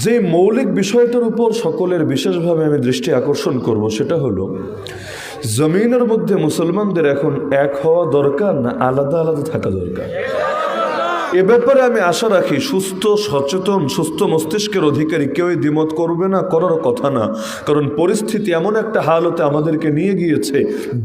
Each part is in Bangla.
যে মৌলিক বিষয়টার উপর সকলের বিশেষভাবে আমি দৃষ্টি আকর্ষণ করব সেটা হলো জমিনের মধ্যে মুসলমানদের এখন এক হওয়া দরকার না আলাদা আলাদা থাকা দরকার। এ ব্যাপারে আমি আশা রাখি সুস্থ সচেতন সুস্থ মস্তিষ্কের অধিকারী কেউই দ্বিমত করবে না, করার কথা না। কারণ পরিস্থিতি এমন একটা হালতে আমাদেরকে নিয়ে গিয়েছে,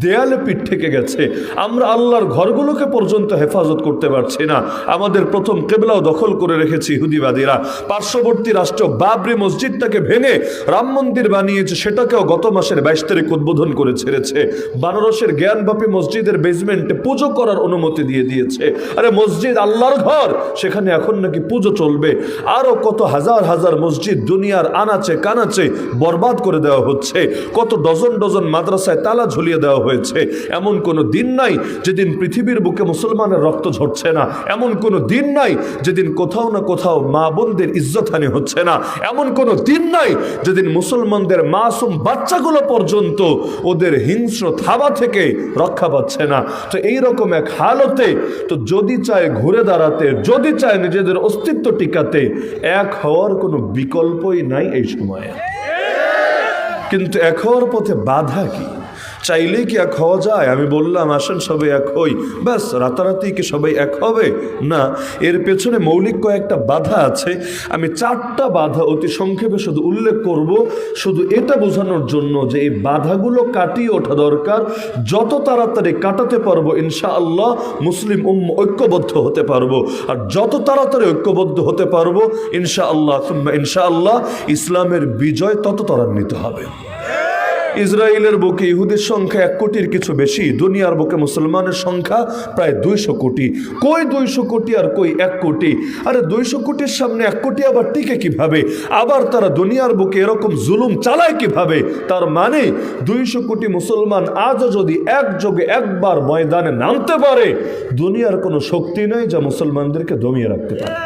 দেয়ালে পিঠ থেকে গেছে, আমরা আল্লাহর ঘরগুলোকে পর্যন্ত হেফাজত করতে পারছি না। আমাদের প্রথম কেবলাও দখল করে রেখেছে ইহুদিবাদীরা। পার্শ্ববর্তী রাষ্ট্র বাবরি মসজিদটাকে ভেঙে রাম মন্দির বানিয়েছে, সেটাকেও গত মাসের 22 তারিখ উদ্বোধন করে ছেড়েছে। বানারসের জ্ঞানবাপী মসজিদের বেসমেন্টে পুজো করার অনুমতি দিয়ে দিয়েছে। আরে মসজিদ আল্লাহর ঘর, সেখানে এখন নাকি পুজো চলবে। আরো কত হাজার হাজার মসজিদ দুনিয়ার আনাচে কানাচে বরবাদ করে দেওয়া হচ্ছে। কত ডজন ডজন মাদ্রাসায় তালা ঝুলিয়ে দেওয়া হয়েছে। এমন কোনো দিন নাই যেদিন পৃথিবীর বুকে মুসলমানের রক্ত ঝরছে না। এমন কোনো দিন নাই যেদিন কোথাও না কোথাও মা বোনদের ইজ্জতহানি হচ্ছে না। এমন কোনো দিন নাই যেদিন মুসলমানদের মাসুম বাচ্চাগুলো পর্যন্ত ওদের হিংস্র থাবা থেকে রক্ষা পাচ্ছে না। তো এইরকম এক হালতে তো যদি চায় ঘুরে দাঁড়াতে, যদি চায় নিজেদের অস্তিত্ব টিকাতে, এক হওয়ার কোনো বিকল্পই নাই এই সময়ে। কিন্তু এক হওয়ার পথে বাধা কি? চাইলেই কি এক হওয়া যায়? আমি বললাম আসেন সবাই এক হই, ব্যাস রাতারাতি কি সবাই এক হবে? না, এর পেছনে মৌলিক কয়েকটা বাধা আছে। আমি 4টা বাধা অতি সংক্ষেপে শুধু উল্লেখ করব, শুধু এটা বোঝানোর জন্য যে এই বাধাগুলো কাটিয়ে ওঠা দরকার। যত তাড়াতাড়ি কাটাতে পারবো ইনশাআল্লাহ মুসলিম উম্মাহ ঐক্যবদ্ধ হতে পারবো। আর যত তাড়াতাড়ি ঐক্যবদ্ধ হতে পারবো ইনশাআল্লাহ ইসলামের বিজয় তত ত্বরান্বিত হবে। ইসরায়েলের বুকে ইহুদির সংখ্যা 1 কোটির কিছু বেশি, দুনিয়ার বুকে মুসলমানের সংখ্যা প্রায় 200 কোটি। কই 200 কোটি আর কই 1 কোটি? আরে 200 কোটির সামনে 1 কোটি আবার টিকে কিভাবে? আবার তারা দুনিয়ার বুকে এরকম জুলুম চালায় কিভাবে? তার মানে 200 কোটি মুসলমান আজও যদি একযোগে একবার ময়দানে নামতে পারে, দুনিয়ার কোনো শক্তি নেই যা মুসলমানদেরকে দমিয়ে রাখতে পারে।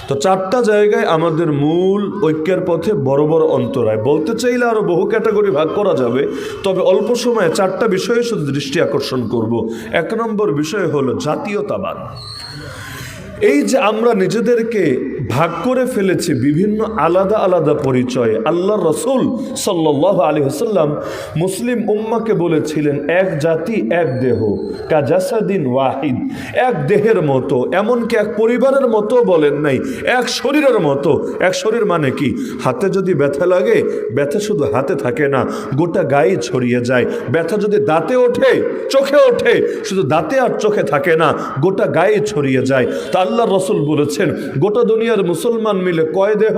তো 4টা জায়গায় আমাদের মূল ঐক্যের পথে বড় বড় অন্তরায়। বলতে চাইলে আরো বহু ক্যাটাগরি ভাগ করা যাবে, তবে অল্প সময়ে 4টা বিষয়ে শুধু দৃষ্টি আকর্ষণ করব। 1 নম্বর বিষয় হলো জাতীয়তাবাদ। এই যে আমরা নিজেদেরকে ভাগ করে ফেলেছি বিভিন্ন আলাদা আলাদা পরিচয়। আল্লাহ রসুল সাল্লাল্লাহু আলাইহি ওয়াসাল্লাম মুসলিম উম্মাকে বলেছিলেন এক জাতি এক দেহ, কাজাসাদিন ওয়াহিদ, এক দেহের মতো, এমনকি এক পরিবারের মতো বলেন নাই, এক শরীরের মতো। এক শরীর মানে কি? হাতে যদি ব্যথা লাগে, ব্যথা শুধু হাতে থাকে না, গোটা গায়ে ছড়িয়ে যায়। ব্যথা যদি দাঁতে ওঠে, চোখে ওঠে, শুধু দাঁতে আর চোখে থাকে না, গোটা গায়ে ছড়িয়ে যায়। তা আল্লাহ রসুল বলেছেন গোটা দুনিয়ার মুসলমান মিলে কয় দেহ?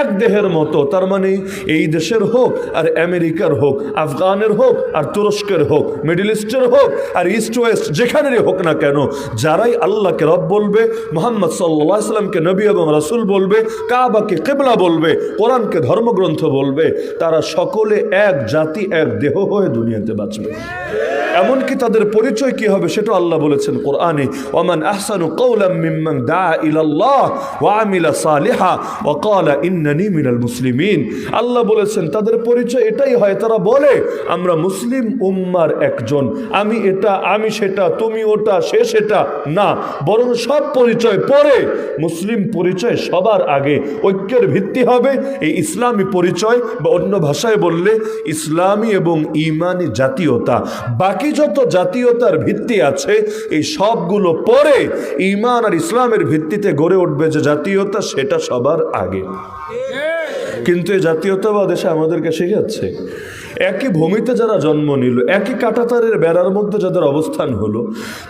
এক দেহের মতো। তার মানে এই দেশের হোক আর আমেরিকার হোক, আফগানের হোক আর তুরস্কের হোক, মিডল ইস্টের হোক আর ইস্ট ওয়েস্ট, যেখানেরই হোক না কেন, যারাই আল্লাহকে রব বলবে, মুহাম্মদ সাল্লাল্লাহু আলাইহি সাল্লামকে নবী এবং রাসূল বলবে, কাবাকে কিবলা বলবে, কোরআনকে ধর্মগ্রন্থ বলবে, তারা সকলে এক জাতি এক দেহ হয়ে দুনিয়াতে বাঁচবে। এমনকি তাদের পরিচয় কি হবে সেটা আল্লাহ বলেছেন কোরআনে, ওয়ামান আহসানু কাওলাম মিম্মান দাআ ইলাল্লাহ ওয়া আমিলা সালিহা ওয়া ক্বালা ইন্নানি মিনাল মুসলিমিন। আল্লাহ বলেছেন তাদের পরিচয় এটাই হয়, তারা বলে আমরা মুসলিম উম্মার একজন, আমি এটা, আমি সেটা, তুমি ওটা, সে সেটা না, বরং সব পরিচয় পরে, মুসলিম পরিচয় সবার আগে। ঐক্যের ভিত্তি হবে এই ইসলামী পরিচয়, বা অন্য ভাষায় বললে ইসলামী এবং ঈমানি জাতীয়তা। বাকি যত জাতীয়তার ভিত্তি আছে এই সবগুলো পরে ঈমান আর ইসলামের ভিত্তিতে গড়ে উঠবে যে জাতীয়তা, সেটা সবার আগে। কিন্তু এই জাতীয়তাবাদ এসে আমাদেরকে শেখাচ্ছে একই ভূমিতে যারা জন্ম নিল, একই কাঁটাতারের বেড়ার মধ্যে যাদের অবস্থান হলো,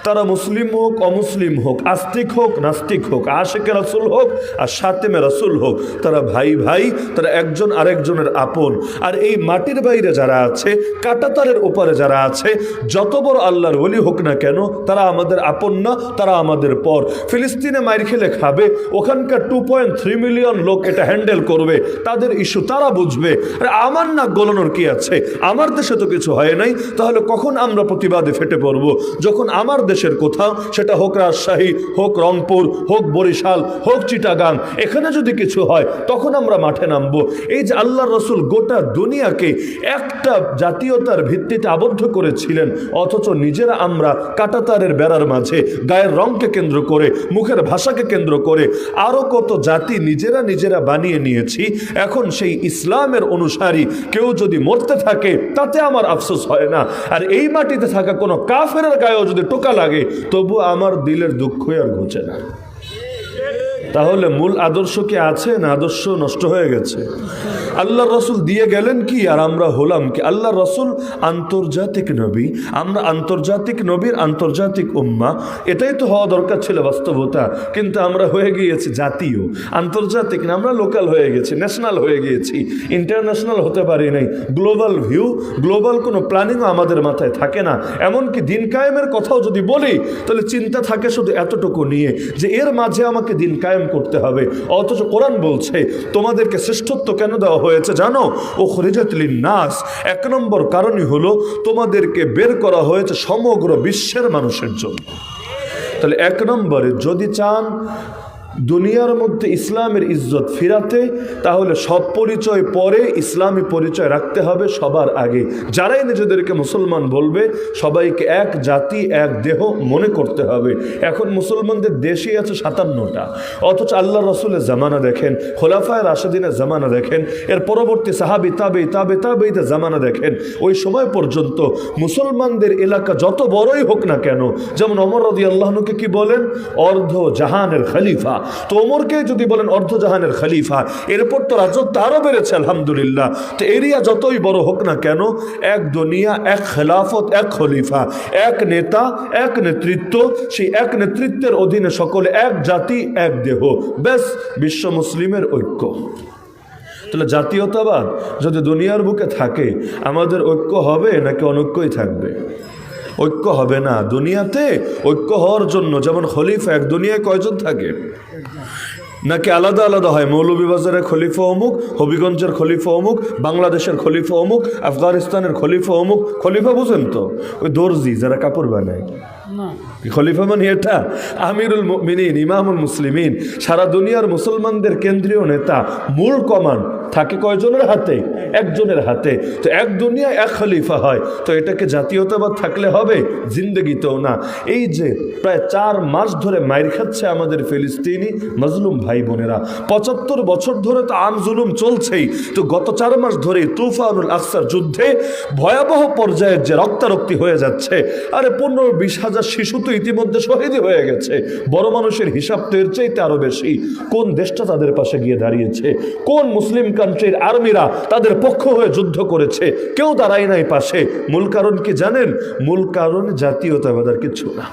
তারা মুসলিম হোক অমুসলিম হোক, আস্তিক হোক নাস্তিক হোক, আশেকে রাসূল হোক আর সাতেমে রাসূল হোক, তারা ভাই ভাই, তারা একজন আরেকজনের আপন। আর এই মাটির বাইরে যারা আছে, কাঁটাতারের ওপারে যারা আছে, যত বড় আল্লাহর ওলি হোক না কেন, তারা আমাদের আপন না, তারা আমাদের পর। ফিলিস্তিনে মাইর খেলে খাবে, ওখানকার 2.3 মিলিয়ন লোক এটা হ্যান্ডেল করবে, তাদের ইস্যু তারা বুঝবে। আর আমার নাক গলানোর কি আছে? আমার দেশে তো কিছু হয় নাই, তাহলে কখন আমরা প্রতিবাদে ফেটে পড়ব? যখন আমার দেশের কোথাও, সেটা হোক রাজশাহী, হোক রংপুর, হোক বরিশাল, হোক চিটাগাং, এখানে যদি কিছু হয় তখন আমরা মাঠে নামবো। এই যে আল্লাহর রাসূল গোটা দুনিয়াকে একটা জাতীয়তার ভিত্তিতে আবদ্ধ করেছিলেন, অথচ নিজেরা আমরা কাঁটাতারের বেড়ার মাঝে গায়ের রংকে কেন্দ্র করে, মুখের ভাষাকে কেন্দ্র করে আরো কত জাতি নিজেরা বানিয়ে নিয়েছি। এখন সেই ইসলামের অনুসারী কেউ যদি মরতে থাকে তাতে আমার আফসোস হয় না, আর এই মাটিতে থাকা কোনো কাফেরের গায়েও যদি টোকা লাগে তবু আমার দিলের দুঃখই আর ঘুচে না। তাহলে মূল আদর্শ কি আছে, না আদর্শ নষ্ট হয়ে গেছে? আল্লাহর রাসূল দিয়ে গেলেন কি, আর আমরা হলাম কি? আল্লাহর রাসূল আন্তর্জাতিক নবী, আমরা আন্তর্জাতিক নবীর আন্তর্জাতিক উম্মাহ, এটাই তো হওয়া দরকার ছিল বাস্তবতা। কিন্তু আমরা হয়ে গিয়েছি জাতীয়, আন্তর্জাতিক না, আমরা লোকাল হয়ে গেছি, ন্যাশনাল হয়ে গিয়েছি, ইন্টারন্যাশনাল হতে পারি নাই। গ্লোবাল ভিউ, গ্লোবাল কোনো প্ল্যানিংও আমাদের মাথায় থাকে না। এমনকি দিন কায়েমের কথাও যদি বলি তাহলে চিন্তা থাকে শুধু এতটুকু নিয়ে যে এর মাঝে আমাকে দিন কায়েম করতে হবে। অথচ কোরআন বলছে তোমাদেরকে শ্রেষ্ঠত্ব কেন দেওয়া হয়েছে জানো? উখরিজাত লিন-নাস, এক নম্বর কারণই হলো তোমাদেরকে বের করা হয়েছে সমগ্র বিশ্বের মানুষের জন্য। তাহলে এক নম্বরে যদি চান দুনিয়ার মধ্যে ইসলামের ইজ্জত ফিরাতে, তাহলে সব পরিচয় পরে ইসলামী পরিচয় রাখতে হবে সবার আগে। যারাই নিজেদেরকে মুসলমান বলবে সবাইকে এক জাতি এক দেহ মনে করতে হবে। এখন মুসলমানদের দেশই আছে 57টা, অথচ আল্লাহ রসুলের জামানা দেখেন, খোলাফায়ে রাশেদিনের জামানা দেখেন, এর পরবর্তী সাহাবী তাবেঈদের জামানা দেখেন, ওই সময় পর্যন্ত মুসলমানদের এলাকা যত বড়ই হোক না কেন, যেমন ওমর রাদিয়াল্লাহু আনহুকে কি বলেন? অর্ধ জাহানের খলিফা। তো ওমরকে যদি বলেন অর্ধজাহানের খলিফা, এরপর তো রাজত্ব আরো বেড়েছে আলহামদুলিল্লাহ। তো এরিয়া যতই বড় হোক না কেন, এক দুনিয়া, এক খেলাফত, এক খলিফা, এক নেতা, এক নেতৃত্ব, সেই এক নেতৃত্বের অধীনে সকলে এক জাতি এক দেহ, ব্যাস বিশ্ব মুসলিমের ঐক্য। তাহলে জাতীয়তাবাদ যদি দুনিয়ার বুকে থাকে, আমাদের ঐক্য হবে নাকি অনৈক্যই থাকবে? ঐক্য হবে না। দুনিয়াতে ঐক্য হওয়ার জন্য যেমন খলিফা, এক দুনিয়ায় কয়জন থাকে? নাকি আলাদা আলাদা হয়? মৌলভীবাজারের খলিফা অমুক, হবিগঞ্জের খলিফা অমুক, বাংলাদেশের খলিফা অমুক, আফগানিস্তানের খলিফা অমুক। খলিফা বুঝেন তো? ওই দর্জি যারা কাপড় বানায়। খলিফা মানে এটা আমিরুল মুমিনিন, ইমামুল মুসলিমিন, সারা দুনিয়ার মুসলমানদের কেন্দ্রীয় নেতা, মূল কমান্ড থাকে কয়জনের হাতে? একজনের হাতে। তো এক দুনিয়া এক খলিফা হয়, তো এটাকে জাতীয়তাবাদ থাকলে হবে? জিন্দেগিতেও না। এই যে প্রায় 4 মাস ধরে মাইর খাচ্ছে আমাদের ফিলিস্তিনি মজলুম ভাই বোনেরা, 75 বছর ধরে তো আম জুলুম চলছেই। তো গত 4 মাস ধরে তুফানুল আকসার যুদ্ধে ভয়াবহ পর্যায়ের যে রক্তারক্তি হয়ে যাচ্ছে, আরে 15-20 হাজার শিশু তো ইতিমধ্যে শহীদই হয়ে গেছে। বড় মানুষের হিসাব তো এর চাইতে আরো বেশি। কোন দেশটা তাদের পাশে গিয়ে দাঁড়িয়েছে? কোন মুসলিম কান্ট্রির আর্মিরা তাদের পক্ষ হয়ে যুদ্ধ করেছে? কেউ দাঁড়ায় নাই পাশে। মূল কারণ কি জানেন? মূল কারণ জাতীয়তাবাদ, আর কিছু না।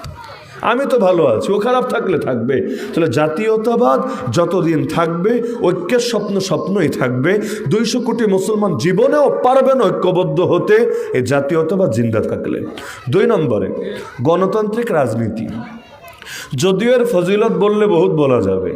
আমি তো ভালো আছি, ও খারাপ থাকলে থাকবে। তাহলে জাতীয়তাবাদ যতদিন থাকবে, ঐক্যের স্বপ্নই থাকবে। 200 কোটি মুসলমান জীবনেও পারবে না ঐক্যবদ্ধ হতে এই জাতীয়তাবাদ জিন্দা থাকলে। 2 নম্বরে গণতান্ত্রিক রাজনীতি। যদিও এর ফজিলত বললে বহুত বলা যাবে,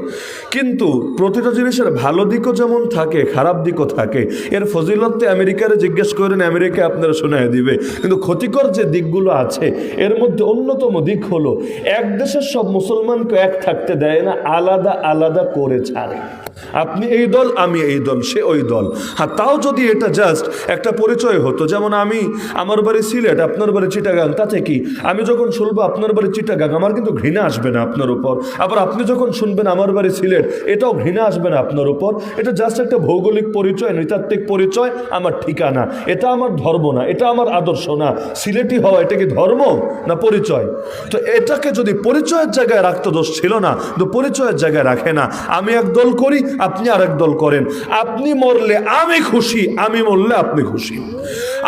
কিন্তু প্রতিটা জিনিসের ভালো দিকও যেমন থাকে, খারাপ দিকও থাকে। এর ফজিলততে আমেরিকারে জিজ্ঞেস করেন, আমেরিকা আপনারা শোনায় দিবে। কিন্তু ক্ষতিকর যে দিকগুলো আছে, এর মধ্যে অন্যতম দিক হলো এক দেশের সব মুসলমানকে এক থাকতে দেয় না, আলাদা আলাদা করে ছাড়ে। আপনি এই দল, আমি এই দল, সে ওই দল। হ্যাঁ, তাও যদি এটা জাস্ট একটা পরিচয় হতো, যেমন আমি, আমার বাড়ি সিলেট, আপনার বাড়ি চিটাগাং, তাতে কি? আমি যখন শুনবো আপনার বাড়ি চিটাগাং, আমার কিন্তু ঘৃণা আসবে না আপনার উপর। আবার আপনি যখন শুনবেন আমার বাড়ি সিলেট, এটাও ঘৃণা আসবে না আপনার উপর। এটা জাস্ট একটা ভৌগোলিক পরিচয়, নৃতাত্ত্বিক পরিচয়, আমার ঠিকানা। এটা আমার ধর্ম না, এটা আমার আদর্শ না। সিলেটি হওয়া এটা কি ধর্ম না পরিচয়? তো এটাকে যদি পরিচয়ের জায়গায় রাখতে দোষ ছিল না, তো পরিচয়ের জায়গায় রাখে না। আমি এক দল করি, আপনি আরেক দল করেন। আপনি মরলে আমি খুশি, আমি মরলে আপনি খুশি।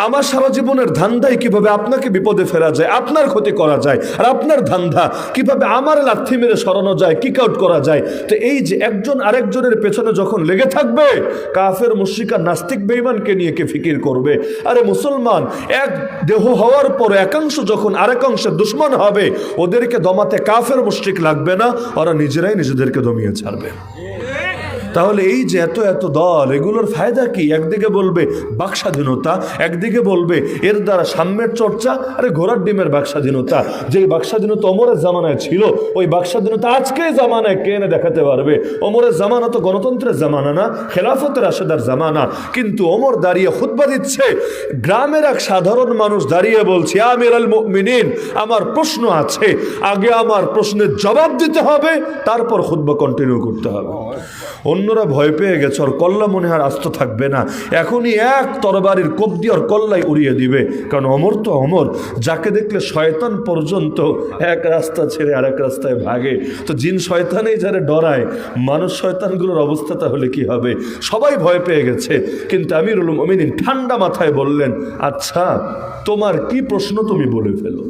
আমার সারা জীবনের ধান্দাই কিভাবে আপনাকে বিপদে ফেলা যায়, আপনার ক্ষতি করা যায়, আর আপনার ধান্দা কিভাবে আমার লাথি মেরে সরানো যায়, কিক আউট করা যায়। তো এই যে একজন আরেকজনের পেছনে যখন লেগে থাকবে, কাফের মুশরিক আর নাস্তিক বেঈমানকে নিয়ে কে ফিকির করবে? আরে মুসলমান এক দেহ হওয়ার পর একাংশ যখন আরেকাংশের দুশ্মন হবে, ওদেরকে দমাতে কাফের মুশরিক লাগবে না, ওরা নিজেরাই নিজেদেরকে দমিয়ে ছাড়বে। তাহলে এই যে এত এত দল, এগুলোর ফায়দা কি? একদিকে বলবে বাক স্বাধীনতা, একদিকে বলবে এর দ্বারা সাম্যের চর্চা। আরে ঘোড়ার ডিমের বাক স্বাধীনতা, যে বাক স্বাধীনতা ওমরের জামানায় ছিল, ওই বাক স্বাধীনতা আজকে জামানায় কে এনে দেখাতে পারবে? ওমরের জামানা তো গণতন্ত্রের জামানা না, খেলাফতের রাশেদার জামানা। কিন্তু ওমর দাঁড়িয়ে খুতবা দিচ্ছে, গ্রামের এক সাধারণ মানুষ দাঁড়িয়ে বলছে, আমিরুল মুমিনিন, আমার প্রশ্ন আছে, আগে আমার প্রশ্নের জবাব দিতে হবে, তারপর খুতবা কন্টিনিউ করতে হবে। অন্যরা ভয় পেয়ে গেছে, ওর কল্লা মনে হয় আস্ত থাকবে না, এখনই এক তরবারির কোপ দিয়ে ওর কল্লাই উড়িয়ে দিবে। কারণ অমর তো অমর, যাকে দেখলে শয়তান পর্যন্ত এক রাস্তা ছেড়ে আরেক রাস্তায় ভাগে। তো জিন শয়তানেই যারা ডরায়, মানুষ শয়তানগুলোর অবস্থা তাহলে কি হবে? সবাই ভয় পেয়ে গেছে। কিন্তু আমিরুল মুমিনিন ঠান্ডা মাথায় বললেন, আচ্ছা তোমার কি প্রশ্ন, তুমি বলে ফেলো।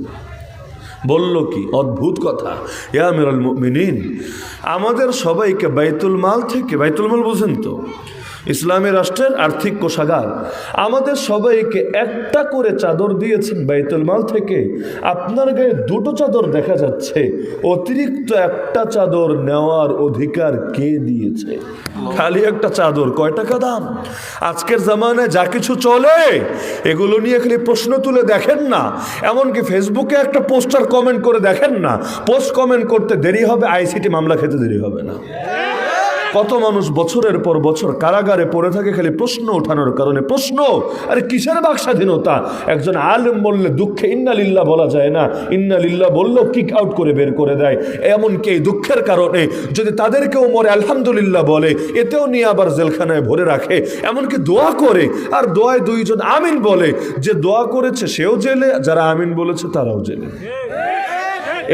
বলল কি? অদ্ভুত কথা, ইয়া আমিরুল মুমিনিন, আমাদের সবাইকে বাইতুল মাল থেকে, বাইতুল মাল বুঝেন তো, ইসলামী রাষ্ট্রের আর্থিক কোষাগার, আমাদের সবাইকে একটা করে চাদর দিয়েছেন বাইতুল মাল থেকে। আপনার গায়ে দুটো চাদর দেখা যাচ্ছে, অতিরিক্ত একটা চাদর নেওয়ার অধিকার কে দিয়েছে? খালি একটা চাদর কয় টাকা দাম? আজকের জামানায় যা কিছু চলে এগুলো নিয়ে খালি প্রশ্ন তুলে দেখেন না, এমনকি ফেসবুকে একটা পোস্টার কমেন্ট করে দেখেন না, পোস্ট কমেন্ট করতে দেরি হবে, আইসিটি মামলা খেতে দেরি হবে না। কত মানুষ বছরের পর বছর কারাগারে পড়ে থাকে খালি প্রশ্ন ওঠানোর কারণে। প্রশ্ন, আরে কিসের বাক স্বাধীনতা? একজন আলেম বললে দুঃখে ইন্না লিল্লাহ বলা যায় না, ইন্না লিল্লাহ বললেও কিক আউট করে বের করে দেয়। এমনকি এই দুঃখের কারণে যদি তাদেরকেও মরে আলহামদুলিল্লাহ বলে, এতেও নিয়ে আবার জেলখানায় ভরে রাখে। এমনকি দোয়া করে, আর দোয়ায় দুইজন আমিন বলে, যে দোয়া করেছে সেও জেলে, যারা আমিন বলেছে তারাও জেলে।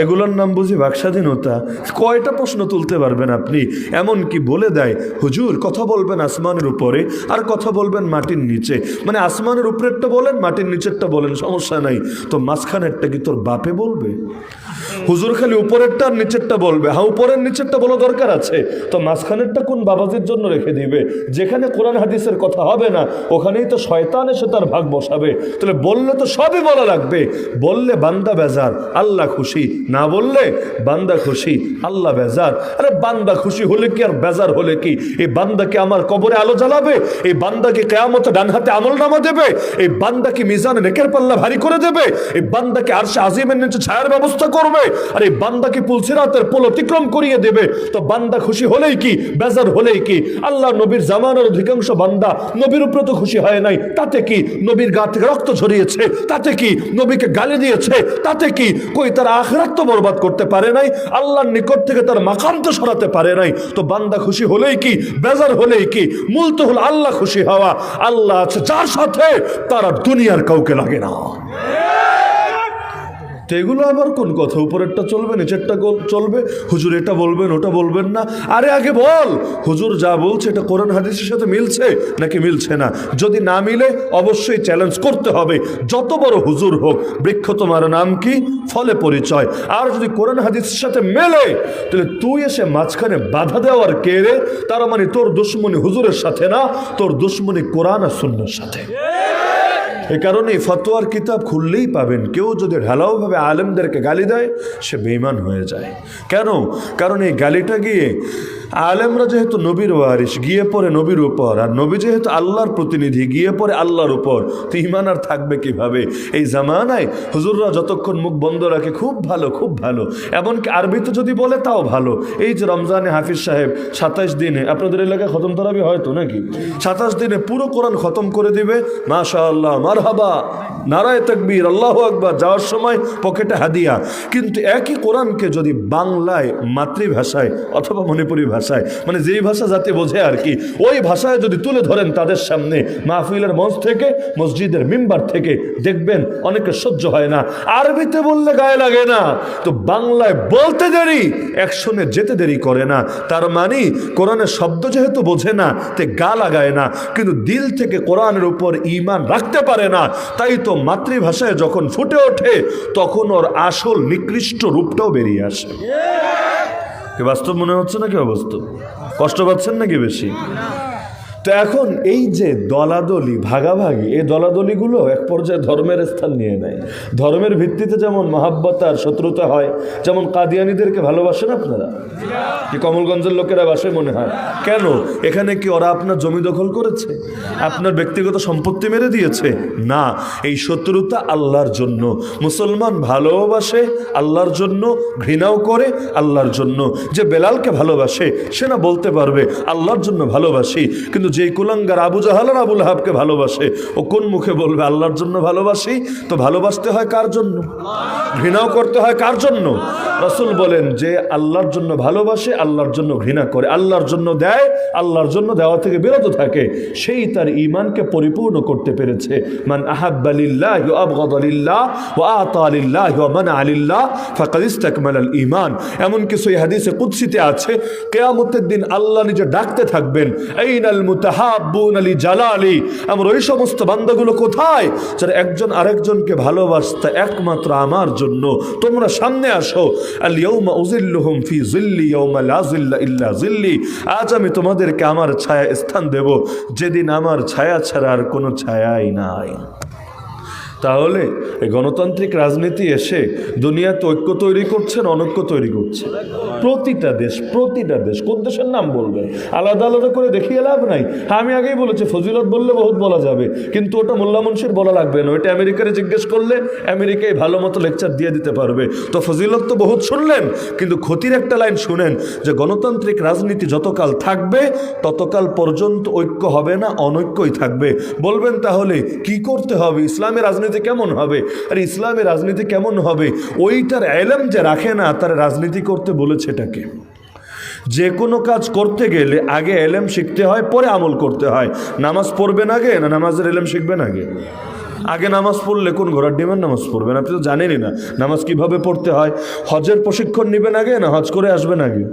এগুলোর নাম বুঝি বাক স্বাধীনতা? কয়টা প্রশ্ন তুলতে পারবেন আপনি? এমনকি বলে দেয়, হুজুর কথা বলবেন আসমানের উপরে আর কথা বলবেন মাটির নিচে, মানে আসমানের উপরেরটা বলেন, মাটির নিচেরটা বলেন, সমস্যা নাই, তো মাঝখানেরটা কি তোর বাপে বলবে? হুজুর খালি উপরেরটা আর নিচেরটা বলবে। হ্যাঁ, উপরের নিচেরটা বলা দরকার আছে, তো মাঝখানেরটা কোন বাবাজির জন্য রেখে দিবে? যেখানে কোরআন হাদিসের কথা হবে না, ওখানেই তো শয়তান এসে তার ভাগ বসাবে। তাহলে বললে তো সবই বলা লাগবে। বললে বান্দা বেজার, আল্লাহ খুশি, না বললে বান্দা খুশি, আল্লাহ বেজার। আরে বান্দা খুশি হলে কি আর বেজার হলে কি? এই বান্দাকে আমার কবরে আলো জ্বালাবে, এই বান্দাকে কিয়ামতে ডান হাতে আমলনামা দেবে, এই বান্দাকে মিজানে নেকের পাল্লা ভারী করে দেবে, এই বান্দাকে আরশে আজিমের নিচে ছায়ার ব্যবস্থা করবে, আর এই বান্দাকে পুলসিরাতের পোল অতিক্রম করিয়ে দেবে। তো বান্দা খুশি হলেই কি, বেজার হলেই কি? আল্লাহ নবীর জামানার অধিকাংশ বান্দা নবীর উপরে তো খুশি হয় নাই, তাতে কি? নবীর গা থেকে রক্ত ঝরিয়েছে, তাতে কি? নবীকে গালি দিয়েছে, তাতে কি? কই তার আখিরাত তো বরবাদ করতে পারে নাই, আল্লাহর নিকট থেকে তার মাকাম তো সরাতে পারে নাই। তো বান্দা খুশি হলেই কি, বেজার হলেই কি? মূল তো হল আল্লাহ খুশি হওয়া। আল্লাহ আছে যার সাথে, তারা দুনিয়ার কাউকে লাগে না। তো এগুলো আবার কোন কথা? উপরেরটা চলবে, নিচেরটা চলবে, হুজুর এটা বলবেন ওটা বলবেন না। আরে আগে বল, হুজুর যা বলছে এটা কোরআন হাদিসের সাথে মিলছে নাকি মিলছে না? যদি না মিলে অবশ্যই চ্যালেঞ্জ করতে হবে, যত বড় হুজুর হোক। বৃক্ষ তোমার নাম কি, ফলে পরিচয়। আর যদি কোরআন হাদিসের সাথে মেলে, তাহলে তুই এসে মাঝখানে বাধা দেওয়ার কে রে? তার মানে তোর দুশ্মনী হুজুরের সাথে না, তোর দুশ্মনী কোরআন আর সুন্নাহর সাথে। এই কারণে ফতোয়ার কিতাব খুললেই পাবেন, কেউ যদি ঢালাওভাবে আলেমদেরকে গালি দেয়, সে বেঈমান হয়ে যায়। কেন? কারণ এই গালিটা গিয়ে আলেমরা যেহেতু নবীর ওয়ারিস, গিয়ে পড়ে নবীর উপর, আর নবী যেহেতু আল্লাহর প্রতিনিধি, গিয়ে পড়ে আল্লাহর উপর, তো ঈমান আর থাকবে কিভাবে? এই জামানায় হুজুররা যতক্ষণ মুখ বন্ধ রাখে খুব ভালো, খুব ভালো। এমনকি আরবিতে যদি বলে তাও ভালো। এই যে রমজানে হাফিজ সাহেব 27 দিনে, আপনাদের এলাকায় খতম তারাবি হয়তো নাকি, 27 দিনে পুরো কোরআন খতম করে দিবে, মাশাআল্লাহ, মারহাবা, নারায়ে তাকবীর, আল্লাহু আকবার, যাওয়ার সময় পকেটে হাদিয়া। কিন্তু একই কোরআনকে যদি বাংলায়, মাতৃভাষায় অথবা মণিপুরি ভাষায়, মানে যেই ভাষা যাতে বোঝে আর কি, ওই ভাষায় যদি তুলে ধরেন তাদের সামনে, মাহফিলের মঞ্চ থেকে, মসজিদের মিম্বার থেকে, দেখবেন অনেকে সহ্য হয় না। আরবিতে বললে গায়ে লাগে না, তো বাংলায় বলতে দেরি, অ্যাকশনে যেতে দেরি করে না। তার মানে কোরআনের শব্দ যেহেতু বোঝে না, তে গা লাগায় না, কিন্তু দিল থেকে কোরআনের উপর ঈমান রাখতে পারে না। তাই তো মাতৃভাষায় যখন ফুটে ওঠে, তখন ওর আসল নিকৃষ্ট রূপটাও বেরিয়ে আসে। বাস্তব মনে হচ্ছে নাকি অবাস্তব? কষ্ট পাচ্ছেন নাকি বেশি? তো এখন এই যে দলাদলি ভাগাভাগি, এই দলাদলিগুলো এক পর্যায়ে ধর্মের স্থান নিয়ে নেয়। ধর্মের ভিত্তিতে যেমন মহাব্বত আর শত্রুতা হয়, যেমন কাদিয়ানীদেরকে ভালোবাসেন আপনারা? কি কমলগঞ্জের লোকেরা বাসে মনে হয়? কেন? এখানে কি ওরা আপনার জমি দখল করেছে? আপনার ব্যক্তিগত সম্পত্তি মেরে দিয়েছে? না, এই শত্রুতা আল্লাহর জন্য। মুসলমান ভালোবাসে আল্লাহর জন্য, ঘৃণাও করে আল্লাহর জন্য। যে বেলালকে ভালোবাসে সে না বলতে পারবে আল্লাহর জন্য ভালোবাসি, কিন্তু যেই কুলাঙ্গার আবু জাহাল আর আবু লাহাবকে ভালোবাসে ও কোন মুখে বলবে আল্লাহর জন্য ভালোবাসি? তো ভালোবাসতে হয় কার জন্য? ঘৃণাও করতে হয় কার জন্য? রাসূল বলেন যে আল্লাহর জন্য ভালোবাসে, আল্লাহর জন্য ঘৃণা করে, আল্লাহর জন্য দেয়, আল্লাহর জন্য দেওয়া থেকে বিরত থাকে, সেই তার ঈমানকে পরিপূর্ণ করতে পেরেছে। মান আহাব্বা লিল্লাহি ওয়া আবগাদা লিল্লাহ ওয়া আতা লিল্লাহি ওয়া মানা লিল্লাহ ফাকাদ ইসতাকমালাল ঈমান। এমন কিছু এই হাদিসে কুদসিতে আছে, কিয়ামতের দিন আল্লাহ নিজে ডাকতে থাকবেন, আইনাল মুতাহাব্বুনা লিজালালি, আমার ওই সমস্ত বান্দাগুলো কোথায় যারা একজন আরেকজনকে ভালোবাসতে একমাত্র আমার জন্য, তোমরা সামনে আসো। আল ইয়াউমা উযিল্লুহুম ফি যিল্লি ইয়াউমা লা যিল্লা ইল্লা যিল্লি, আজ আমি তোমাদেরকে আমার ছায়া স্থান দেব যেদিন আমার ছায়া ছাড়া আর কোনো ছায়াই নাই। তাহলে এই গণতান্ত্রিক রাজনীতি এসে দুনিয়াতে ঐক্য তৈরি করছেন, অনৈক্য তৈরি করছে। প্রতিটা দেশ কোন দেশের নাম বলবেন? আলাদা আলাদা করে দেখিয়ে লাভ নাই। আমি আগেই বলেছি ফজিলত বললে বহুত বলা যাবে, কিন্তু ওটা মোল্লা মুন্সির বলা লাগবে না, ওইটা আমেরিকারে জিজ্ঞেস করলে আমেরিকায় ভালো মতো লেকচার দিয়ে দিতে পারবে। তো ফজিলত তো বহুত শুনলেন, কিন্তু ক্ষতির একটা লাইন শুনেন যে গণতান্ত্রিক রাজনীতি যতকাল থাকবে ততকাল পর্যন্ত ঐক্য হবে না, অনৈক্যই থাকবে। বলবেন তাহলে কি করতে হবে? ইসলামের রাজনীতি কেমন হবে? আর ইসলামের রাজনীতি কেমন হবে? ওইটার ইলম যে রাখে না তার রাজনীতি করতে বলেছে এটাকে। যে কোনো কাজ করতে গেলে আগে ইলম শিখতে হয়, পরে আমল করতে হয়। নামাজ পড়বেন আগে না নামাজের ইলম শিখবেন আগে? আগে নামাজ পড়লে কোন ঘোড়ার ডিমের নামাজ পড়বেন? আপনি তো জানেনই না নামাজ কিভাবে পড়তে হয়। হজের প্রশিক্ষণ নেবেন আগে না হজ করে আসবেন আগে?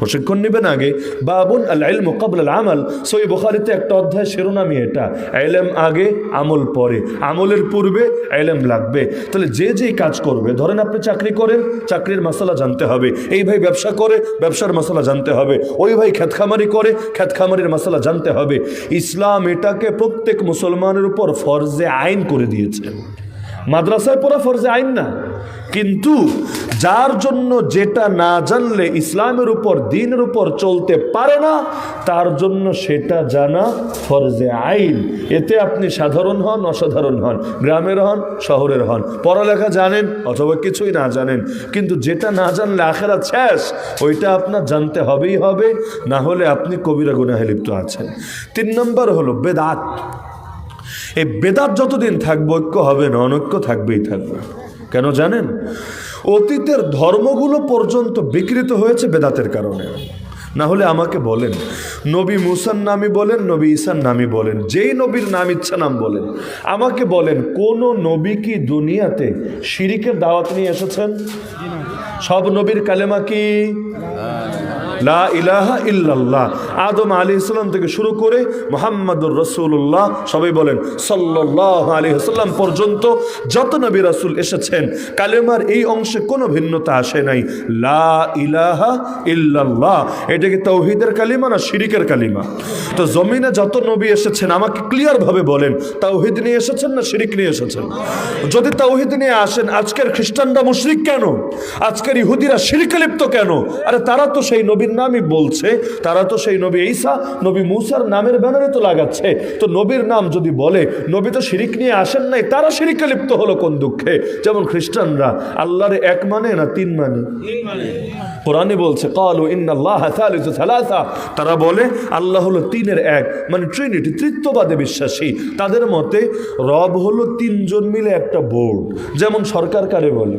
প্রশিক্ষণ নেবেন আগে। বাবুন আল ইলমু ক্বাবলা আল আমাল, সহিহ বুখারীতে একটা অধ্যায় শিরোনামই এটা, ইলম আগে আমল পরে, আমলের পূর্বে ইলম লাগবে। তাহলে যে যেই কাজ করবে, ধরেন আপনি চাকরি করেন, চাকরির মাসালা জানতে হবে। এই ভাই ব্যবসা করে, ব্যবসার মাসালা জানতে হবে। ওই ভাই খেতখামারি করে, খেতখামারির মাসালা জানতে হবে। ইসলাম এটাকে প্রত্যেক মুসলমানের উপর ফরজে আইন করে দিয়েছে। মাদ্রাসায় পড়া ফরজে আইন না, কিন্তু যার জন্য যেটা না জানলে ইসলামের উপর, দ্বীনের উপর চলতে পারে না, তার জন্য সেটা জানা ফরজে আইন। এতে আপনি সাধারণ হন, অসাধারণ হন, গ্রামের হন, শহরের হন, পড়ালেখা জানেন অথবা কিছুই না জানেন, কিন্তু যেটা না জানলে আখেরাত শেষ, ওইটা আপনার জানতে হবেই হবে, না হলে আপনি কবিরা গুনাহে লিপ্ত আছেন। 3 নম্বর হলো বেদাত। এই বেদাত যতদিন থাকবে ঐক্য হবে না, অনৈক্য থাকবেই থাকবে। কেন জানেন? অতীতের ধর্মগুলো পর্যন্ত বিকৃত হয়েছে বেদাতের কারণে। না হলে আমাকে বলেন, নবী মুসার নামই বলেন, নবী ঈসার নামই বলেন, যেই নবীর নাম ইচ্ছা নাম বলেন, আমাকে বলেন কোন নবী কি দুনিয়াতে শিরিকের দাওয়াত নিয়ে এসেছেন? সব নবীর কালেমা কি লা ইলাহা ইল্লাল্লাহ। আদম আলাইহিস সালাম থেকে শুরু করে মুহাম্মাদুর রাসূলুল্লাহ, সবাই বলেন সাল্লাল্লাহু আলাইহি ওয়াসাল্লাম পর্যন্ত যত নবী রাসূল এসেছেন, কালেমার এই অংশে কোনো ভিন্নতা আসে নাই। লা ইলাহা ইল্লাল্লাহ, এটা কি তাওহীদের কালিমা না শিরিকের কালিমা? তো জমিনে যত নবী এসেছেন আমাকে ক্লিয়ার ভাবে বলেন, তাওহীদ নিয়ে এসেছেন না শিরিক নিয়ে এসেছেন? যদি তাওহীদ নিয়ে আসেন, আজকের খ্রিস্টানরা মুশরিক কেন? আজকের ইহুদিরা শিরকে লিপ্ত কেন? আরে তারা তো সেই নবীর নামই বলছে, তারা তো সেই নবী ঈসা, নবী মুসার নামের ব্যানারে তো লাগাচ্ছে। তো নবীর নাম যদি বলে, নবী তো শিরিক নিয়ে আসেন নাই, তারা শিরকে লিপ্ত হলো কোন দুঃখে? যেমন খ্রিস্টানরা আল্লাহর এক মানে না 3 মানে? কোরআনে বলছে ক্বালু ইন্নাল্লাহা থালিসু সালাসা, তারা বলে আল্লাহ হলো 3-এর 1, মানে ট্রিনিটি, তৃতীয়বাদে বিশ্বাসী। তাদের মতে রব হলো 3 জন মিলে একটা বোর্ড। যেমন সরকার কারে বলে?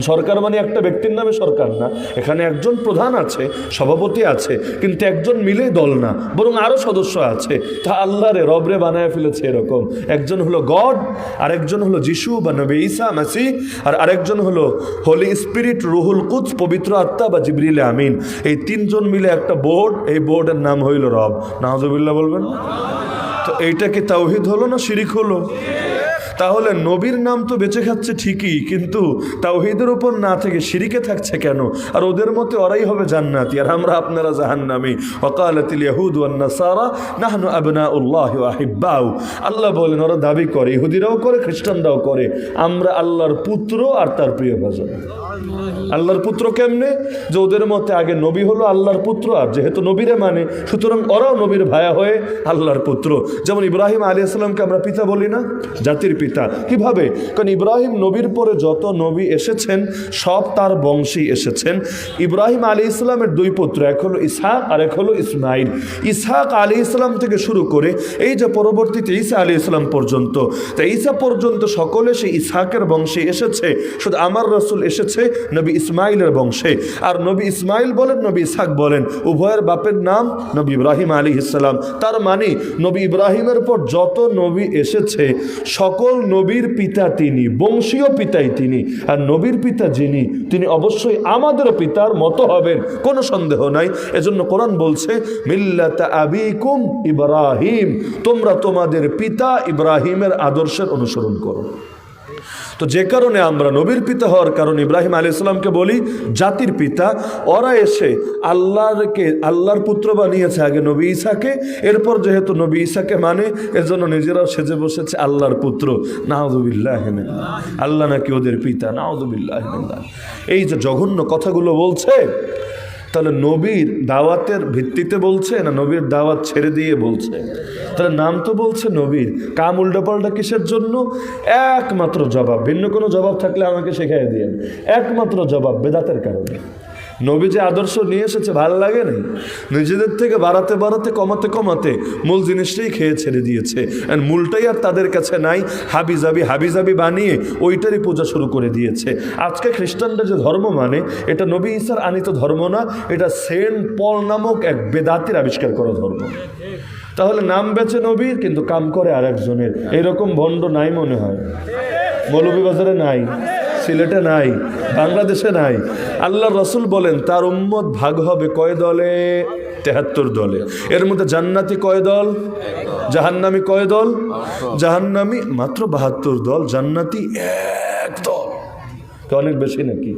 সরকার মানে একটা ব্যক্তির নামে সরকার না, এখানে একজন প্রধান আছে, সভাপতি আছে, কিন্তু একজন মিলে দল না, বরং আরো সদস্য আছে। তা আল্লাহরে রবরে বানায় ফেলেছে এরকম। একজন হলো গড, আরেকজন হলো যিশু বা নবী ঈসা মাসিহ, আর আরেকজন হলো হোলি স্পিরিট, রুহুল কুদস, পবিত্র আত্মা বা জিবরিল আমিন। এই 3 জন মিলে একটা বোর্ড, এই বোর্ডের নাম হইল রব। নাউজুবিল্লাহ বলবেন। তো এইটা কি তাওহীদ হলো না শিরিক হলো? তাহলে নবীর নাম তো বেঁচে খাচ্ছে ঠিকই, কিন্তু তাওহীদের উপর না থেকে শিরিকে থাকছে কেন? আর ওদের মতে ওরাই হবে জান্নাতি আর আমরা আপনারা জাহান্নামী। ওয়াকালাতিল ইয়াহুদ ওয়ান নাসারা নাহনু আবনাউল্লাহি ওয়া আহিব্বাউ। আল্লাহ বলেন ওরা দাবি করে, ইহুদিরাও করে, খ্রিস্টানরাও করে, আমরা আল্লাহর পুত্র আর তার প্রিয় ভাজন। আল্লাহর পুত্র কেমনে? যে ওদের মতে আগে নবী হলো আল্লাহর পুত্র, আর যেহেতু নবীরে মানে সুতরাং ওরাও নবীর ভায়া হয়ে আল্লাহর পুত্র। যেমন ইব্রাহিম আলাইহিস সালামকে আমরা পিতা বলি না, জাতির পিতা। কিভাবে? কারণ ইব্রাহিম নবীর পরে যত নবী এসেছেন সব তার বংশেই এসেছেন। ইব্রাহিম আলাইহিস সালামের দুই পুত্র, এক হলো ইসহাক আর এক হলো ইসমাইল। ইসহাক আলাইহিস সালাম থেকে শুরু করে এই যে পরবর্তীতে ঈসা আলাইহিস সালাম পর্যন্ত, তা ঈসা পর্যন্ত সকলে সেই ইসহাকের বংশে এসেছে। শুধু আমার রাসূল এসেছে নবী ইসমাইলের বংশে। আর নবী ইসমাইল বলেন, নবী ইসহাক বলেন, উভয়ের বাপের নাম নবী ইব্রাহিম আলাইহিস সালাম। তার মানে নবী ইব্রাহিমের পর যত নবী এসেছে সকল নবীর পিতা তিনি, বংশীয় পিতাই তিনি। আর নবীর পিতা যিনি, তিনি অবশ্যই আমাদেরও পিতার মতো হবেন, কোনো সন্দেহ নাই। এজন্য কোরআন বলছে মিল্লাতা আবিকুম ইব্রাহিম, তোমরা তোমাদের পিতা ইব্রাহিমের আদর্শের অনুসরণ করো। তো যে কারণে আমরা নবীর পিতা হওয়ার কারণে ইব্রাহিম আলাইহিস সালামকে বলি জাতির পিতা। ওরা এসে আল্লাহর পুত্র বানিয়েছে আগে নবী ঈসাকে, এরপর যেহেতু নবী ঈসাকে মানে এজন্য নিজেরাও সেজে বসেছে আল্লাহর পুত্র। নাউযুবিল্লাহ মিন, আল্লাহ নাকি ওদের পিতা, নাউযুবিল্লাহ মিন। এই যে জঘন্য কথাগুলো বলছে, তাহলে নবীর দাওয়াতের ভিত্তিতে বলছে না নবীর দাওয়াত ছেড়ে দিয়ে বলছে? তাহলে নাম তো বলছে নবীর, কাম উল্টাপাল্টা কিসের জন্য? একমাত্র জবাব, ভিন্ন কোনো জবাব থাকলে আমাকে শেখাই দিয়েন। একমাত্র জবাব বেদাতের কারণে। নবী যে আদর্শ নিয়ে এসেছে ভালো লাগে নাই, নিজেদের থেকে বাড়াতে বাড়াতে কমাতে কমাতে মূল জিনিসটাই খেয়ে ছেড়ে দিয়েছে। আর মূলটাই আর তাদের কাছে নাই, হাবিজাবি বানিয়ে ওইটারই পূজা শুরু করে দিয়েছে। আজকে খ্রিস্টানরা যে ধর্ম মানে, এটা নবী ঈসার আনিত ধর্ম না, এটা সেন্ট পল নামক এক বেদাতির আবিষ্কার করা ধর্ম। তাহলে নাম বেচে নবীর কিন্তু কাম করে আর একজনের, এরকম ভণ্ড নাই মনে হয়? মৌলভীবাজারে নাই, সিলেটে নাই, বাংলাদেশে নাই। আল্লাহ রসুল বলেন তার উম্মত ভাগ হবে কয় দলে? ৭৩ দলে। এর মধ্যে জান্নাতি কয় দল? জাহান্নামী কয় দল? জাহান্নামী মাত্র ৭২ দল, জান্নাতি ১ দল। অনেক বেশি নাকি?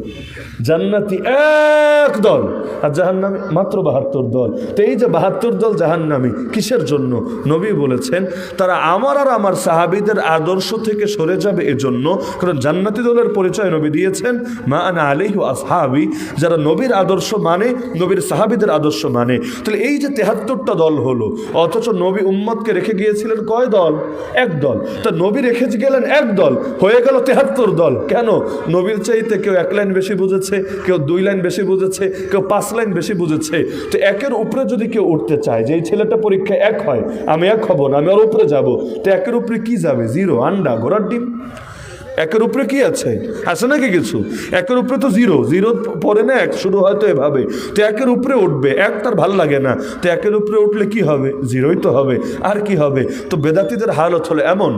জান্নাতি ১ দল আর জাহান্নামী মাত্র ৭২ দল। তো এই যে ৭২ দল জাহান্নামী কিসের জন্য? নবী বলেছেন তারা আমার আর আমার সাহাবীদের আদর্শ থেকে সরে যাবে এজন্য। কারণ জান্নাতি দলের পরিচয় নবী দিয়েছেন মা আনা আলাইহি ওয়া আসহাবি, যারা নবীর আদর্শ মানে, নবীর সাহাবীদের আদর্শ মানে। তাহলে এই যে ৭৩টা দল হলো, অথচ নবী উম্মতকে রেখে গিয়েছিলেন কয় দল? ১ দল। তা নবী রেখে গেলেন ১ দল, হয়ে গেল ৭৩ দল। কেন? নবীর চাইতে কেউ 1 লাইন বেশি বুঝেছে, কেউ 2 লাইন বেশি বুঝেছে, কেউ 5 লাইন বেশি বুঝেছে। তো 1-এর উপরে যদি কেউ উঠতে চায়, যে এই ছেলেটা পরীক্ষায় 1 হয়, আমি 1 হব না, আমি ওর উপরে যাব, তো 1-এর উপরে কি যাবে? 0, আন্ডা, ঘোড়ার ডিম। 1-এর উপরে কি আছে? আছে নাকি কিছু? 1-এর উপরে তো 0 পরে না 1 শুরু হয়তো এভাবে। তো 1-এর উপরে উঠবে, 1 তার ভাল লাগে না, তো 1-এর উপরে উঠলে কি হবে? 0ই তো হবে, আর কি হবে? তো বেদাতীদের হালত হলো এমন,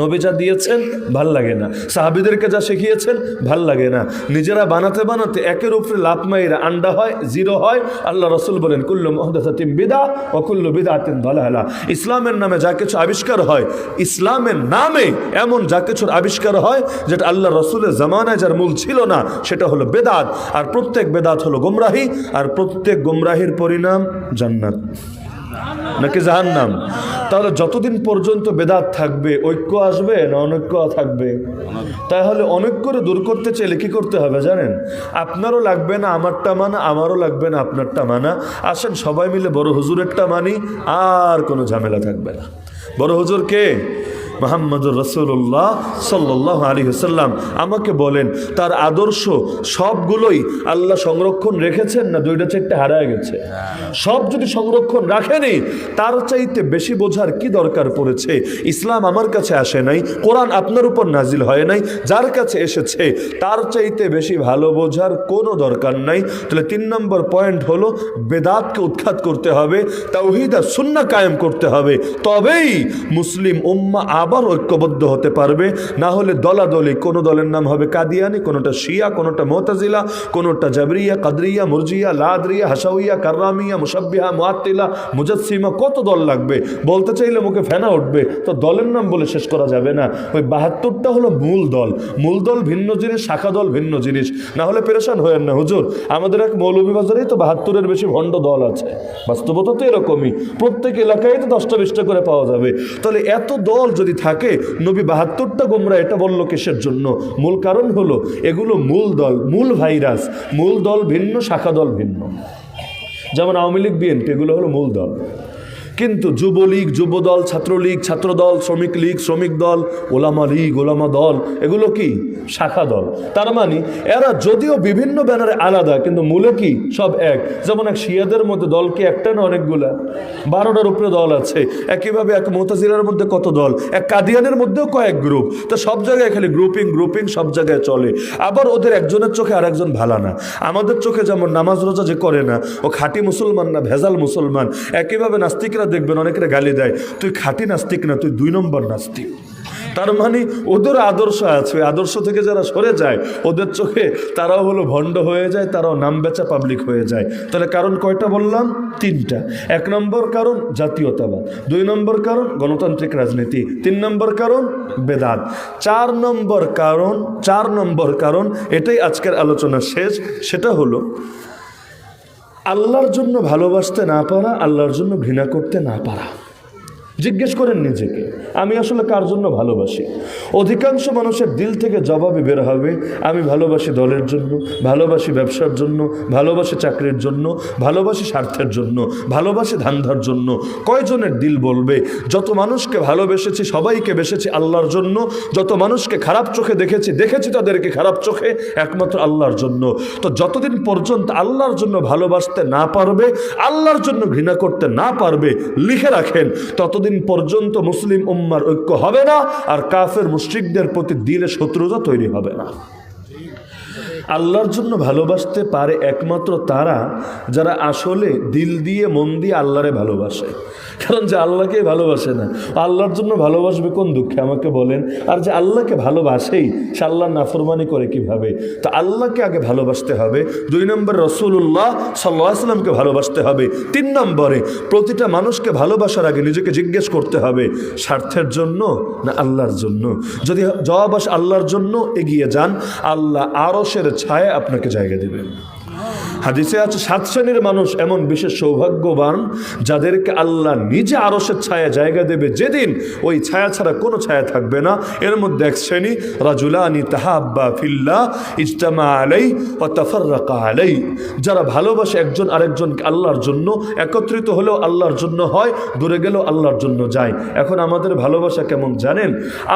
নবী যা দিয়েছেন ভাল লাগে না, সাহাবীদেরকে যা শিখিয়েছেন ভাল লাগে না, নিজেরা বানাতে বানাতে 1-এর উপরে লাফ মাইরা আন্ডা হয়, 0 হয়। আল্লাহ রসুল বলেন কুল্লু মুহদাসাতিন বিদআহ ওয়া কুল্লু বিদআতিন দালালা। ইসলামের নামে যা কিছু আবিষ্কার হয়, ইসলামের নামে এমন যা কিছুর আবিষ্কার হয় যেটা আল্লাহ রসুলের জামানায় যার মূল ছিল না, সেটা হলো বেদাত। আর প্রত্যেক বেদাত হলো গোমরাহি, আর প্রত্যেক গোমরাহির পরিণাম জান্নাত নাকি জাহান্নাম। তাহলে যতদিন পর্যন্ত বেদাত থাকবে ঐক্য আসবে না অনৈক্য থাকবে? তাহলে অনৈক্যরে দূর করতে চাইলে কি করতে হবে জানেন? আপনারও লাগবে না আমারটা মানা, আমারও লাগবে না আপনারটা মানা। আসেন সবাই মিলে বড় হুজুরেরটা মানি, আর কোনো ঝামেলা থাকবে না। বড় হুজুর কে? মুহাম্মদুর রাসূলুল্লাহ সাল্লাল্লাহু আলাইহি ওয়াসাল্লাম। আমাকে বলেন তার আদর্শ সবগুলোই আল্লাহ সংরক্ষণ রেখেছেন না 2-4টা হারায় গেছে? সব যদি সংরক্ষণ রাখেনি, তার চাইতে বেশি বোঝার কি দরকার পড়েছে? ইসলাম আমার কাছে আসে নাই, কোরআন আপনার উপর নাজিল হয় নাই, যার কাছে এসেছে তার চাইতে বেশি ভালো বোঝার কোনো দরকার নাই। তাহলে 3 নম্বর পয়েন্ট হলো বেদাতকে উৎখাত করতে হবে, তাওহীদ আর সুন্নাহ কায়েম করতে হবে, তবেই মুসলিম উম্মাহ আবার ঐক্যবদ্ধ হতে পারবে। না হলে দলাদলি, কোনো দলের নাম হবে কাদিয়ানি, কোনোটা শিয়া, কোনোটা মুতাজিলা, কোনোটা জাবরিয়া, কাদরিয়া, মুরজিয়া, লাদরিয়া, হাসাউইয়া, কাররামিয়া, মুশাব্বিহা, মুআত্তিলা, মুজাসসিমা, কত দল লাগবে। বলতে চাইলে মুখে ফেনা উঠবে, তো দলের নাম বলে শেষ করা যাবে না। ওই 72টা হলো মূল দল। মূল দল ভিন্ন জিনিস, শাখা দল ভিন্ন জিনিস। না হলে পেরেশান হয়েন না হুজুর, আমাদের এক মৌলভীবাজারেই তো 72-এর বেশি ভণ্ড দল আছে। বাস্তবতা তো এরকমই, প্রত্যেক এলাকায় তো 10টা-20টা করে পাওয়া যাবে। তাহলে এত দল যদি থাকে, নবী 72টা গোমরা এটা বলল কিসের জন্য? মূল কারণ হলো এগুলো মূল দল, মূল ভাইরাস। মূল দল ভিন্ন, শাখা দল ভিন্ন। যেমন আওয়ামী লীগ, বিএনপি, এগুলো হলো মূল দল। কিন্তু যুবলীগ, যুবদল, ছাত্রলীগ, ছাত্রদল, শ্রমিক লীগ, শ্রমিক দল, ওলামা লীগ, ওলামা দল, এগুলো কি? শাখা দল। তার মানে এরা যদিও বিভিন্ন ব্যানারে আলাদা, কিন্তু মূলে কি? সব এক। যেমন এক শিয়াদের মধ্যে দল কি একটা না অনেকগুলা? 12টার উপরে দল আছে। একইভাবে এক মুতাজিলার মধ্যে কত দল, এক কাদিয়ানের মধ্যেও কয়েক গ্রুপ। তো সব জায়গায় খালি গ্রুপিং গ্রুপিং সব জায়গায় চলে। আবার ওদের একজনের চোখে আরেকজন ভালো না। আমাদের চোখে যেমন নামাজ রোজা যে করে না, ও খাঁটি মুসলমান না, ভেজাল মুসলমান। একইভাবে নাস্তিকরা দেখবেন অনেকের গালি দেয়, তুই খাঁটি নাস্তিক না, তুই 2 নম্বর নাস্তিক। তার মানে ওদের আদর্শ আছে, আদর্শ থেকে যারা সরে যায় ওদের চোখে তারাও হলো ভণ্ড হয়ে যায়, তারাও নাম বেচা পাবলিক হয়ে যায়। তাহলে কারণ কয়টা বললাম? 3টা। 1 নম্বর কারণ জাতীয়তাবাদ, 2 নম্বর কারণ গণতান্ত্রিক রাজনীতি, 3 নম্বর কারণ বেদাত, 4 নম্বর কারণ এটাই আজকের আলোচনা শেষ। সেটা হলো আল্লাহর জন্য ভালোবাসতে না পারা, আল্লাহর জন্য ঘৃণা করতে না পারা। জিজ্ঞেস করেন নিজেকে, আমি আসলে কার জন্য ভালোবাসি? অধিকাংশ মানুষের দিল থেকে জবাবে বের হবে, আমি ভালোবাসি দলের জন্য, ভালোবাসি ব্যবসার জন্য, ভালোবাসি চাকরির জন্য, ভালোবাসি স্বার্থের জন্য, ভালোবাসি ধান্দার জন্য। কয়জনের দিল বলবে যত মানুষকে ভালোবেসেছি সবাইকে বেসেছি আল্লাহর জন্য, যত মানুষকে খারাপ চোখে দেখেছি তাদেরকে খারাপ চোখে একমাত্র আল্লাহর জন্য। তো যতদিন পর্যন্ত আল্লাহর জন্য ভালোবাসতে না পারবে, আল্লাহর জন্য ঘৃণা করতে না পারবে, লিখে রাখেন, ততদিন পর্যন্ত মুসলিম উম্মার ঐক্য হবে না, আর কাফের মুশরিকদের প্রতি দিলে শত্রুতা তৈরি হবে না। আল্লাহর জন্য ভালোবাসতে পারে একমাত্র তারা যারা আসলে দিল দিয়ে মন দিয়ে আল্লাহরে ভালোবাসে। কারণ যে আল্লাহকে ভালোবাসে না, আল্লাহর জন্য ভালোবাসবে কোন দুঃখে আমাকে বলেন? আর যে আল্লাহকে ভালোবাসেই সে আল্লাহর নাফরমানি করে কিভাবে? তো আল্লাহকে আগে ভালোবাসতে হবে। 2 নম্বর রাসূলুল্লাহ সাল্লাল্লাহু আলাইহি ওয়াসাল্লামকে ভালোবাসতে হবে। 3 নম্বরে প্রতিটা মানুষকে ভালোবাসার আগে নিজেকে জিজ্ঞেস করতে হবে, স্বার্থের জন্য না আল্লাহর জন্য? যদি জবাব আসে আল্লাহর জন্য, এগিয়ে যান, আল্লাহ আরশের ছায়া আপনাকে জায়গা দেবেন। হাদিসে আছে 7 শ্রেণীর মানুষ এমন বিশেষ সৌভাগ্যবান যাদেরকে আল্লাহ নিজে আরশের ছায়া জায়গা দেবে, যেদিন ওই ছায়া ছাড়া কোনো ছায়া থাকবে না। এর মধ্যে 1 শ্রেণী, রাজুলানি তাহাব্বা ফিল্লাহ ইজতামা আলাইহি ওয়া তাফাররাকা আলাইহি, যারা ভালোবাসে একজন আরেকজনকে আল্লাহর জন্য, একত্রিত হলেও আল্লাহর জন্য হয়, দূরে গেলেও আল্লাহর জন্য যায়। এখন আমাদের ভালোবাসা কেমন জানেন?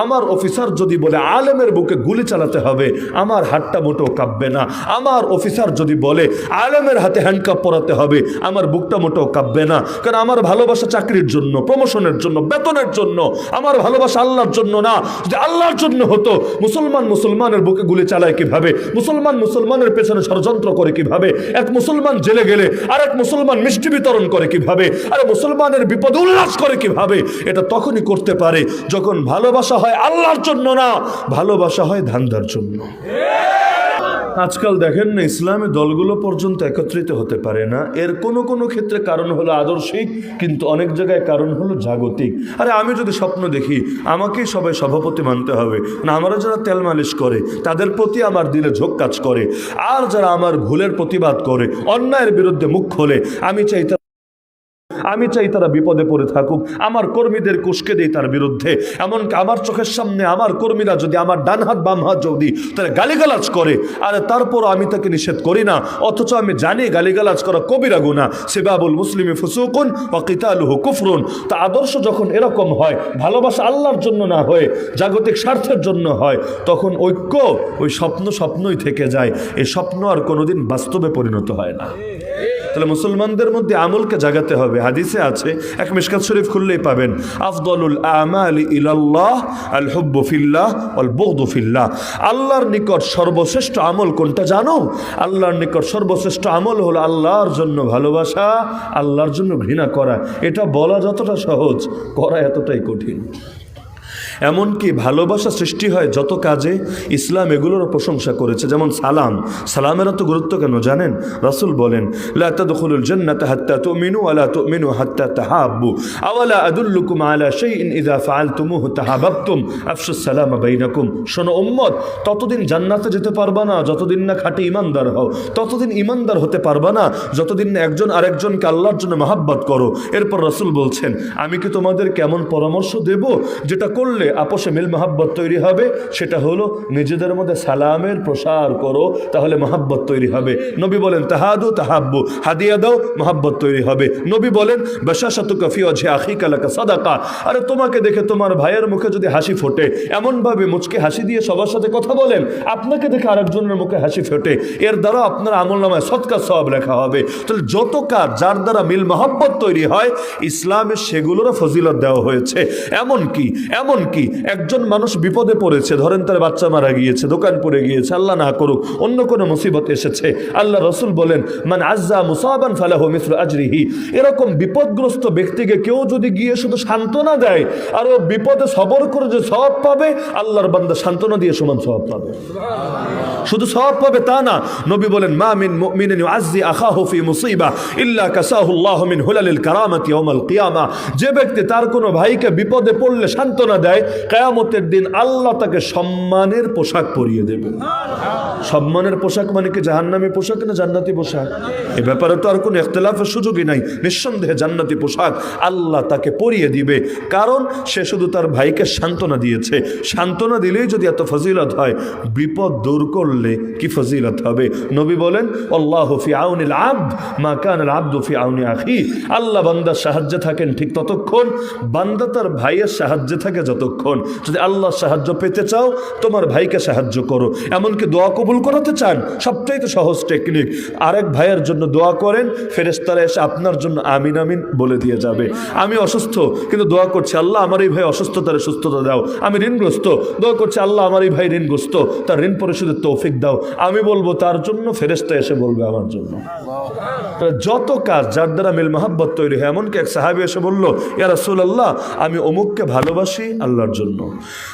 আমার অফিসার যদি বলে আলেমের বুকে গুলি চালাতে হবে, আমার হাতটা মোটেও কাঁপবে না। আমার অফিসার যদি বলে আলেমের হাতে হ্যান্ডকাপ পরাতে হবে, আমার বুকটা মোটেও কাঁপবে না। কারণ আমার ভালোবাসা চাকরির জন্য, প্রমোশনের জন্য, বেতনের জন্য। আমার ভালোবাসা আল্লাহর জন্য না। যদি আল্লাহর জন্য হতো, মুসলমানের বুকে গুলি চালায় কিভাবে? মুসলমানের পেছনে ষড়যন্ত্র করে কিভাবে? এক মুসলমান জেলে গেলে আর এক মুসলমান মিষ্টি বিতরণ করে কিভাবে? আরে মুসলমানের বিপদে উল্লাস করে কিভাবে? এটা তখনই করতে পারে যখন ভালোবাসা হয় আল্লাহর জন্য না, ভালোবাসা হয় ধান্দার জন্য। আজকাল দেখেন না, ইসলামী দলগুলো পর্যন্ত একত্রিত হতে পারে না। এর কোনো ক্ষেত্রে কারণ হলো আদর্শিক, কিন্তু অনেক জায়গায় কারণ হলো জাগতিক। আরে আমি যদি স্বপ্ন দেখি, আমাকেই সবাই সভাপতি মানতে হবে না? আমরা যারা তেল মালিশ করে তাদের প্রতি আমার দিলে ঝোঁক কাজ করে, আর যারা আমার ভুলের প্রতিবাদ করে, অন্যায়ের বিরুদ্ধে মুখ খোলে, আমি চাই তারা বিপদে পড়ে থাকুক। আমার কর্মীদের কুশকে দেই তার বিরুদ্ধে। এমনকি আমার চোখের সামনে আমার কর্মীরা যদি আমার ডান হাত বাম হাত যদি তারা গালিগালাজ করে, আরে তারপর আমি তাকে নিষেধ করি না, অথচ আমি জানি গালিগালাজ করা কবিরা গুনাহ, সিবাবুল মুসলিমি ফুসুকুন ওয়া কিতালুহু কুফরুন। তা আদর্শ যখন এরকম হয়, ভালোবাসা আল্লাহর জন্য না হয়ে জাগতিক স্বার্থের জন্য হয়, তখন ঐক্য ওই স্বপ্নই থেকে যায়। এই স্বপ্ন আর কোনোদিন বাস্তবে পরিণত হয় না। তাহলে মুসলমানদের মধ্যে আমলকে জাগাতে হবে। হাদিসে আছে, এক মিশকাত শরীফ খুললেই পাবেন, আফদলুল আমালি ইলাল্লাহ আল হুব্বু ফিল্লাহ ওয়াল বুগদু ফিল্লাহ। আল্লাহর নিকট সর্বশ্রেষ্ঠ আমল কোনটা জানো? আল্লাহর নিকট সর্বশ্রেষ্ঠ আমল হলো আল্লাহর জন্য ভালোবাসা, আল্লাহর জন্য ঘৃণা করা। এটা বলা যতটা সহজ, করা এতটাই কঠিন। এমনকি ভালোবাসা সৃষ্টি হয় যত কাজে, ইসলাম এগুলোরও প্রশংসা করেছে। যেমন সালামের এত গুরুত্ব কেন জানেন? রাসূল বলেন, লা তাদখুলুল জান্নাতা হাত্তা তুমিনু ওয়া লা তুমিনু হাত্তা তাহাব্বু আওয়ালা আদুল্লুকুম আলা শাইইন ইযা ফাআলতুমুহু তাহাব্বাবতুম আফশুস সালামা বাইনাকুম। শোনো উম্মত, ততদিন জান্নাতে যেতে পারবা না যতদিন না খাঁটি ঈমানদার হও, ততদিন ঈমানদার হতে পারবা না যতদিন না একজন আরেকজনকে আল্লাহর জন্য মহব্বত করো। এরপর রাসূল বলছেন, আমি কি তোমাদের কেমন পরামর্শ দেব যেটা করলে আপোষে মিল মহব্বত তৈরি হবে? সেটা হলো নিজেদের মধ্যে সালামের প্রসার করো, তাহলে মহব্বত তৈরি হবে। নবী বলেন, তাহাদু তাহাব্বু, হাদিয়া দাও, মহব্বত তৈরি হবে। নবী বলেন, বাশাশাতুকা ফি ওয়াজহি আখিকা লাকা সাদাকা। আরে তোমাকে দেখে তোমার ভাইয়ের মুখে যদি হাসি ফোটে, এমনভাবে মুচকে হাসি দিয়ে সবার সাথে কথা বলেন, আপনাকে দেখে আরেকজনের মুখে হাসি ফোটে, এর দ্বারা আপনার আমলনামায় সদকা সওয়াব লেখা হবে। তাহলে যত কাজ যার দ্বারা মিল মহব্বত তৈরি হয়, ইসলামে সেগুলোরও ফজিলত দেওয়া হয়েছে। এমনকি একজন মানুষ বিপদে পড়েছে, ধরেন তার বাচ্চা মারা গিয়েছে, দোকান পড়ে গিয়েছে, আল্লাহ না করুক অন্য কোনো মুসিবত এসেছে, আল্লাহ রাসূল বলেন, মান আজ্জা মুসাবান ফালাহু মিসলু আজরিহি। এরকম বিপদগ্রস্ত ব্যক্তিকে কেউ যদি গিয়ে শুধু সান্ত্বনা দেয় আর ও বিপদে সবর করে যে সওয়াব পাবে, আল্লাহর বান্দা সান্ত্বনা দিয়ে সমান সওয়াব পাবে। শুধু সওয়াব পাবে তা না, নবী বলেন, মা মিন মুমিনিন ইউআজ্জি আখাহু ফি মুসিবা ইল্লা কাসাহু আল্লাহু মিন হুলালিল কারামাতি ইয়াউমাল কিয়ামা। যে ব্যক্তি তার কোনো ভাইকে বিপদে পড়লে সান্ত্বনা দেয়, কিয়ামতের দিন আল্লাহ তাকে সম্মানের পোশাক পরিয়ে দেবে। সম্মানের পোশাক মানে কি জাহান্নামী পোশাক না জান্নাতি পোশাক? এ ব্যাপারে তো আর কোনো ইখতিলাফের সুযোগই নাই। নিঃসন্দেহে জান্নাতি পোশাক আল্লাহ তাকে পরিয়ে দিবে, কারণ সে শুধু তার ভাইকে সান্ত্বনা দিয়েছে। সান্ত্বনা দিলেই যদি এত ফজিলত হয়, বিপদ দূর করলে কি ফজিলত হবে? নবী বলেন, আল্লাহু ফি আউনিল আবদ মা কানাল আবদু ফি আউনি আখি। আল্লাহ বান্দার সাহায্যে থাকেন ঠিক ততক্ষণ, বান্দা তার ভাইয়ের সাহায্যে থাকে যতক্ষণ। যদি আল্লাহর সাহায্য পেতে চাও, তোমার ভাইকে সাহায্য করো। এমনকি দোয়া কবুল করাতে চান, সবচাইতে সহজ টেকনিক, আরেক ভাইয়ের জন্য দোয়া করেন, ফেরেশতারা এসে আপনার জন্য আমিন আমিন বলে দিয়ে যাবে। আমি অসুস্থ কিন্তু দোয়া করছি, আল্লাহ আমার এই ভাই অসুস্থতার সুস্থতা দাও। আমি ঋণগ্রস্ত, দোয়া করছি, আল্লাহ আমার এই ভাই ঋণগ্রস্ত, তার ঋণ পরিশোধের তৌফিক দাও। আমি বলবো তার জন্য, ফেরেশতা এসে বলবে আমার জন্য। যত কাজ যার দ্বারা মিল মহব্বত তৈরি হয়। এমনকি এক সাহাবী এসে বলল, ইয়া রাসূলুল্লাহ, আমি অমুককে ভালোবাসি আল্লাহর জন্য।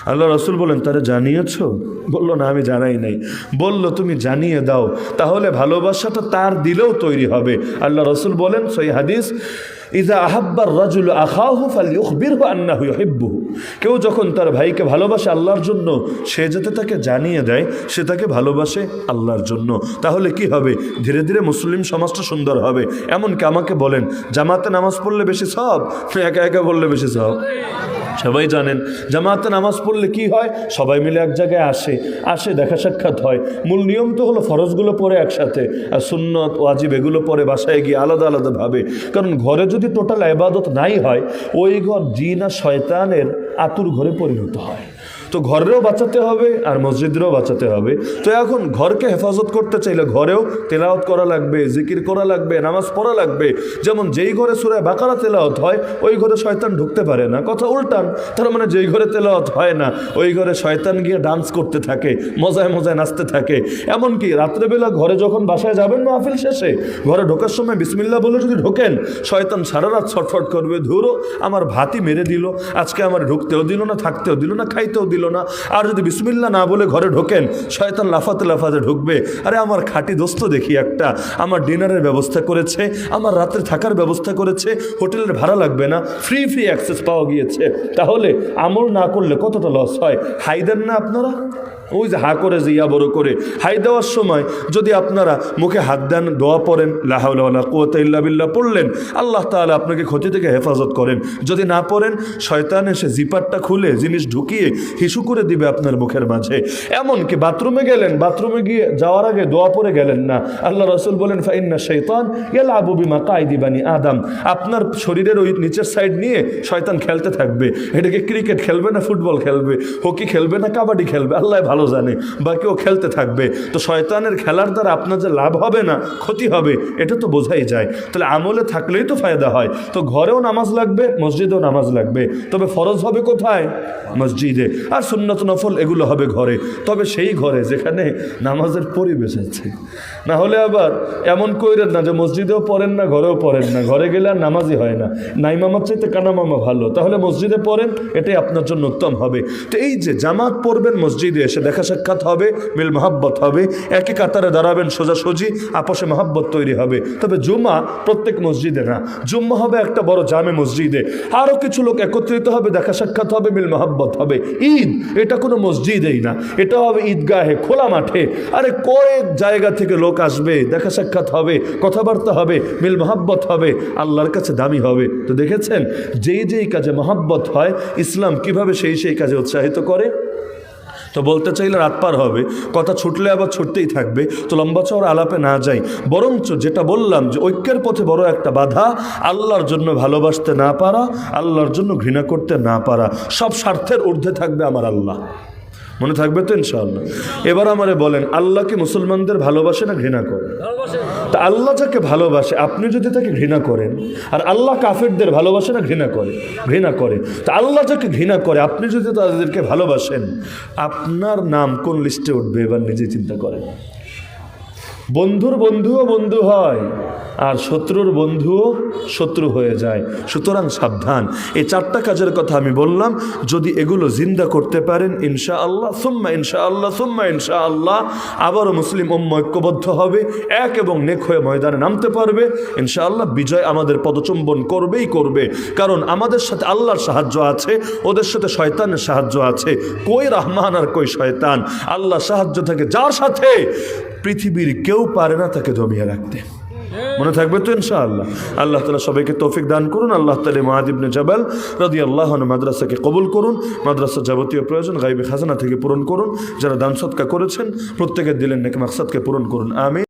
আল্লাহ রাসূল বলেন, তারে জানিয়েছো? বলল, না আমি জানাই নাই। বলল, তুমি জানিয়ে দাও, তাহলে ভালোবাসাটা তার দিলেও তৈরি হবে। আল্লাহ রাসূল বলেন, সহিহ হাদিস, ইযা আহাব্বার রাজুলু আখাহু ফালইউখবিরহু আন্নাহু ইউহিব্বুহু। কেউ যখন তার ভাইকে ভালোবাসে আল্লাহর জন্য, সে যাতে তাকে জানিয়ে দেয় সে তাকে ভালোবাসে আল্লাহর জন্য। তাহলে কি হবে? ধীরে ধীরে মুসলিম সমাজটা সুন্দর হবে। এমনকি আমাকে বলেন, জামাতে নামাজ পড়লে বেশি সওয়াব, একা একা বললে বেশি সওয়াব? সবাই জানেন জামাতে নামাজ পড়লে কি হয়, সবাই মিলে এক জায়গায় আসে দেখা সাক্ষাৎ হয়। মূল নিয়ম তো হলো ফরজগুলো পড়ে একসাথে, আর সুন্নত ওয়াজিব এগুলো পরে বাসায় গিয়ে আলাদা আলাদা ভাবে। কারণ ঘরে যদি টোটাল ইবাদত নাই হয়, ওই ঘর জিন আর শয়তানের আতুর ঘরে পরিণত হয়। তো ঘরেও বাঁচাতে হবে আর মসজিদেরও বাঁচাতে হবে। তো এখন ঘরকে হেফাজত করতে চাইলে ঘরেও তেলাওয়াত করা লাগবে, জিকির করা লাগবে, নামাজ পড়া লাগবে। যেমন যেই ঘরে সূরা বাকারা তেলাওয়াত হয়, ওই ঘরে শয়তান ঢুকতে পারে না। কথা উল্টান, তার মানে যেই ঘরে তেলাওয়াত হয় না, ওই ঘরে শয়তান গিয়ে ডান্স করতে থাকে, মজায় মজায় নাচতে থাকে। এমনকি রাত্রেবেলা ঘরে যখন বাসায় যাবেন মাহফিল শেষে, ঘরে ঢোকার সময় বিসমিল্লাহ বলে যদি ঢোকেন, শয়তান সারা রাত ছটফট করবে, ধুরো আমার ভাতই মেরে দিল, আজকে আমার ঢুকতেও দিল না, থাকতেও দিল না, খাইতেও দিল না। আর যদি বিসমিল্লাহ না বলে ঘরে ঢোকেন, শয়তান লাফাতে লাফাতে ঢুকবে, আরে আমার খাঁটি দোস্ত দেখি একটা, আমার ডিনারের ব্যবস্থা করেছে, আমার রাত্রে থাকার ব্যবস্থা করেছে, হোটেলের ভাড়া লাগবে না, ফ্রি অ্যাক্সেস পাওয়া গিয়েছে। তাহলে আমল না করলে কতটা লস হয়। হাই দেন না আপনারা? ওই যে হা করে যে ইয়া বড় করে হাই দেওয়ার সময় যদি আপনারা মুখে হাত দেন, দোয়া পড়েন, লা হাওলা ওয়ালা কুওয়াতা ইল্লা বিল্লাহ পড়লেন, আল্লাহ তাআলা আপনাকে ক্ষতি থেকে হেফাজত করেন। যদি না পড়েন, শয়তান এসে জিপারটা খুলে জিনিস ঢুকিয়ে হিসু করে দিবে আপনার মুখের মাঝে। এমনকি বাথরুমে গেলেন, বাথরুমে গিয়ে যাওয়ার আগে দোয়া পড়ে গেলেন না। আল্লাহ রাসূল বলেন, ফাইন্না শাইতান ইয়ালআবু বিমাকাইদি বানি আদম। আপনার শরীরের ওই নিচের সাইড নিয়ে শয়তান খেলতে থাকবে। এটাকে ক্রিকেট খেলবে না ফুটবল খেলবে, হকি খেলবে না কাবাডি খেলবে, আল্লাহ ভালো ভালো জানে, বাকিও খেলতে থাকবে। তো শয়তানের খেলার দ্বারা আপনার যে লাভ হবে না ক্ষতি হবে এটা তো বোঝাই যায়। তাহলে আমলে থাকলেই তো ফায়দা হয়। তো ঘরেও নামাজ লাগবে, মসজিদেও নামাজ লাগবে, তবে ফরজ হবে কোথায়? মসজিদে। আর সুন্নত নফল এগুলো হবে ঘরে, তবে সেই ঘরে যেখানে নামাজের পরিবেশ আছে। না হলে আবার এমন কইরেন না যে মসজিদেও পড়েন না ঘরেও পড়েন না, ঘরে গেলে আর নামাজই হয় না। নাই মামার চাইতে কানা মামা ভালো, তাহলে মসজিদে পড়েন, এটাই আপনার জন্য উত্তম হবে। তো এই যে জামাত পড়বেন, মসজিদে এসে দেখা সাক্ষাৎ হবে, মিল মহাব্বত হবে, একই কাতারে দাঁড়াবেন সোজাসুজি, আপসে মহাব্বত তৈরি হবে। তবে জুম্মা প্রত্যেক মসজিদে না, জুম্মা হবে একটা বড় জামে মসজিদে, আরও কিছু লোক একত্রিত হবে, দেখা সাক্ষাৎ হবে, মিল মহাব্বত হবে। ঈদ এটা কোনো মসজিদেই না, এটা হবে ঈদগাহে, খোলা মাঠে। আরে কয়েক জায়গা থেকে লোক আসবে, দেখা সাক্ষাৎ হবে, কথাবার্তা হবে, মিল মহাব্বত হবে, আল্লাহর কাছে দামি হবে। তো দেখেছেন যেই যেই কাজে মহাব্বত হয় ইসলাম কিভাবে সেই কাজে উৎসাহিত করে। তো বলতে চাইলে রাত পার হবে, কথা ছুটলে আবার ছুটতেই থাকবে, তো লম্বা চওড়া আলাপে না যাই। বরঞ্চ যেটা বললাম যে ঐক্যের পথে বড় একটা বাধা, আল্লাহর জন্য ভালোবাসতে না পারা, আল্লাহর জন্য ঘৃণা করতে না পারা। সব স্বার্থের ঊর্ধ্বে থাকবে আমার আল্লাহ, মনে থাকবে তো ইনশাআল্লাহ। এবার আমারে বলেন, আল্লাহকে মুসলমানদের ভালোবাসে না ঘৃণা করে? তা আল্লাহ যাকে ভালোবাসে আপনি যদি তাকে ঘৃণা করেন, আর আল্লাহ কাফেরদের ভালোবাসে না ঘৃণা করে? ঘৃণা করে। তা আল্লাহ যাকে ঘৃণা করে আপনি যদি তাদেরকে ভালোবাসেন, আপনার নাম কোন লিস্টে উঠবে এবার নিজে চিন্তা করেন। বন্ধুর বন্ধুও বন্ধু হয়, আর শত্রুর বন্ধুও শত্রু হয়ে যায়। সুতরাং সাবধান। এই চারটা কাজের কথা আমি বললাম, যদি এগুলো জিন্দা করতে পারেন ইনশাআল্লাহ সুম্মা ইনশাআল্লাহ সুম্মা ইনশাআল্লাহ আবারও মুসলিম উম্মাহ ঐক্যবদ্ধ হবে, এক এবং নেক হয়ে ময়দানে নামতে পারবে ইনশাআল্লাহ। বিজয় আমাদের পদচুম্বন করবেই করবে, কারণ আমাদের সাথে আল্লাহর সাহায্য আছে, ওদের সাথে শয়তানের সাহায্য আছে। কই রহমান আর কই শয়তান। আল্লাহ সাহায্য থাকে যার সাথে, পৃথিবীর কেউ পারে না তাকে দমিয়ে রাখতে। মনে থাকবে তো ইনশাআল্লাহ। আল্লাহ তাআলা সবাইকে তৌফিক দান করুন। আল্লাহ তাআলা মুআয ইবনে জাবাল রাদিয়াল্লাহু আনহু মাদ্রাসাকে কবুল করুন, মাদ্রাসার যাবতীয় প্রয়োজন গায়বী খাজানা থেকে পূরণ করুন। যারা দান সদকা করেছেন প্রত্যেকের দিলের নেক মাকসাদকে পূরণ করুন, আমিন।